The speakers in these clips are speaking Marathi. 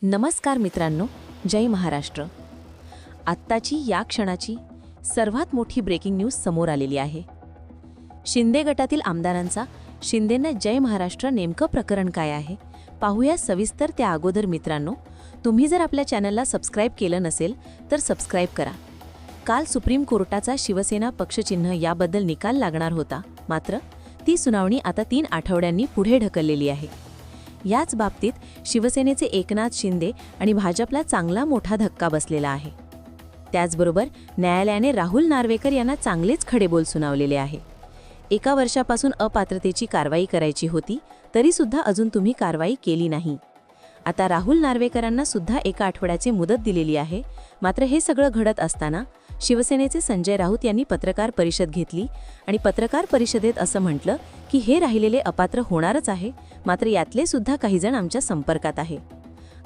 नमस्कार मित्रांनो, जय महाराष्ट्र. आत्ताची या क्षणाची सर्वात मोठी ब्रेकिंग न्यूज समोर आलेली आहे. शिंदे गटातील आमदारांचा शिंदेंना जय महाराष्ट्र नेमकं प्रकरण काय आहे पाहूया सविस्तर. त्या अगोदर मित्रांनो, तुम्ही जर आपल्या चॅनलला सबस्क्राईब केलं नसेल तर सबस्क्राईब करा. काल सुप्रीम कोर्टाचा शिवसेना पक्षचिन्ह याबद्दल निकाल लागणार होता, मात्र ती सुनावणी आता 3 आठवड्यांनी पुढे ढकललेली आहे. याच बाबतीत शिवसेनेचे एकनाथ शिंदे आणि भाजपला चांगला मोठा धक्का बसलेला आहे. त्याचबरोबर न्यायालयाने राहुल नार्वेकर यांना चांगलेच खडेबोल सुनावलेले आहे. 1 वर्षापासून अपात्रतेची कारवाई करायची होती, तरीसुद्धा अजून तुम्ही कारवाई केली नाही. आता राहुल नार्वेकरांना सुद्धा 1 आठवड्याची मुदत दिलेली आहे. मात्र हे सगळं घडत असताना शिवसेनेचे संजय राऊत यांनी पत्रकार परिषद घेतली आणि पत्रकार परिषदेत असं म्हटलं की हे राहिलेले अपात्र होणारच आहे, मात्र यातले सुद्धा काही जण आमच्या संपर्कात आहे.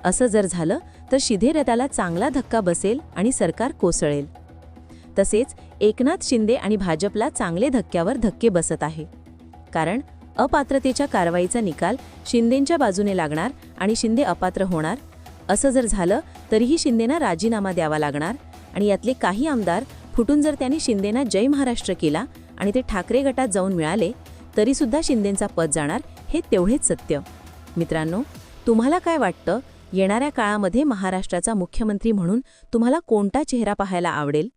असं जर झालं तर शिंदे गटाला चांगला धक्का बसेल आणि सरकार कोसळेल. तसेच एकनाथ शिंदे आणि भाजपला चांगले धक्क्यावर धक्के बसत आहे. कारण अपात्रतेच्या कारवाईचा निकाल शिंदेंच्या बाजूने लागणार आणि शिंदे अपात्र होणार. असं जर झालं तरीही शिंदेंना राजीनामा द्यावा लागणार आणि यातले काही आमदार फुटून जर त्यांनी शिंदेंना जय महाराष्ट्र केला आणि ते ठाकरे गटात जाऊन मिळाले तरीसुद्धा शिंदेंचा पद जाणार, हे तेवढेच सत्य. मित्रांनो, तुम्हाला काय वाटतं, येणाऱ्या काळामध्ये महाराष्ट्राचा मुख्यमंत्री म्हणून तुम्हाला कोणता चेहरा पाहायला आवडेल?